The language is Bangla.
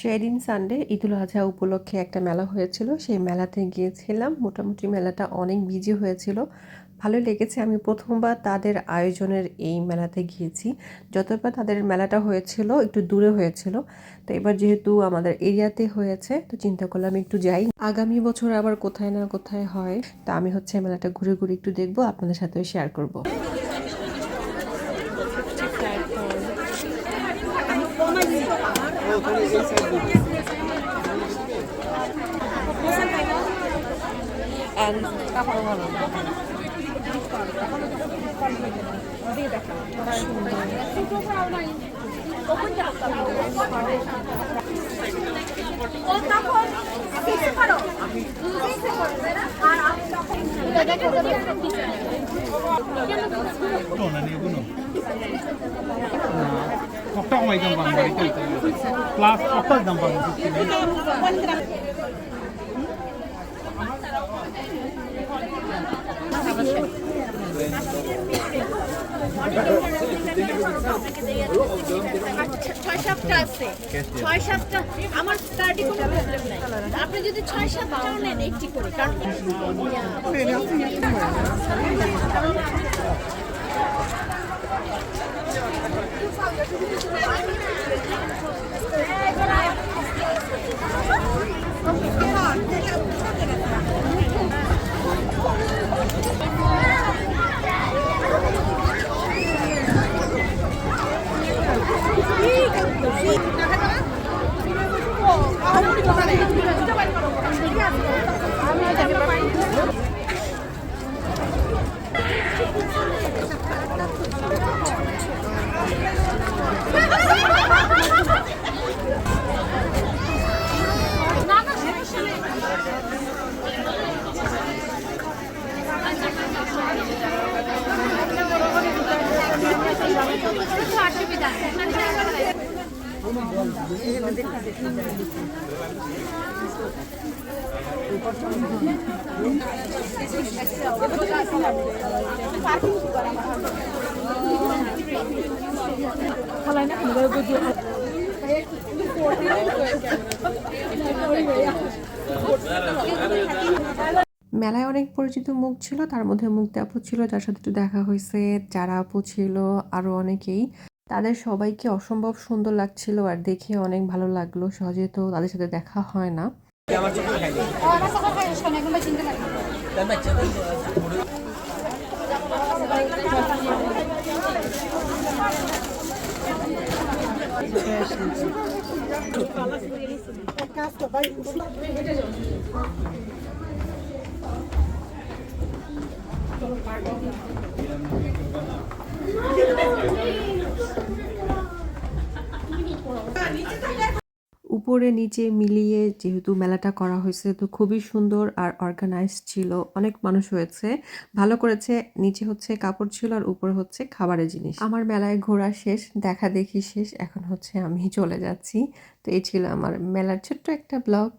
সেদিন সানডে ঈদুল আজহা উপলক্ষে একটা মেলা হয়েছিল, সেই মেলাতে গিয়েছিলাম। মোটামুটি মেলাটা অনেক বিজি হয়েছিল, ভালোই লেগেছে। আমি প্রথমবার তাদের আয়োজনের এই মেলাতে গিয়েছি। যতবার তাদের মেলাটা হয়েছিল একটু দূরে হয়েছিল, তো এবার যেহেতু আমাদের এরিয়াতে হয়েছে তো চিন্তা করলাম একটু যাই। আগামী বছর আবার কোথায় না কোথায় হয়, তা আমি হচ্ছে মেলাটা ঘুরে ঘুরে একটু দেখবো, আপনাদের সাথেও শেয়ার করব। ছয় সাতটা আছে, ছয় সাতটা আমার কার্ডে কোনো প্রবলেম নাই। আপনি যদি ছয় সাতটাও নেন একটি করে, কারণ মেলায় অনেক পরিচিত মুখ ছিল, তার মধ্যে মুক্তি আপু ছিল যার সাথে একটু দেখা হয়েছে, যারা আপু ছিল, আরো অনেকেই। তাদের সবাইকে অসম্ভব সুন্দর লাগছিল আর দেখে অনেক ভালো লাগলো। সহজে তো তাদের সাথে দেখা হয় না। উপরে নিচে মিলিয়ে যেহেতু মেলাটা করা হয়েছে তো খুবই সুন্দর আর অর্গানাইজড ছিল, অনেক মানুষ হয়েছে, ভালো করেছে। নিচে হচ্ছে কাপড় ছিল আর উপরে হচ্ছে খাবারের জিনিস। আমার মেলায় ঘোরা শেষ, দেখা দেখি শেষ, এখন হচ্ছে আমি চলে যাচ্ছি। তো এই ছিল আমার মেলার ছোট্ট একটা ব্লগ।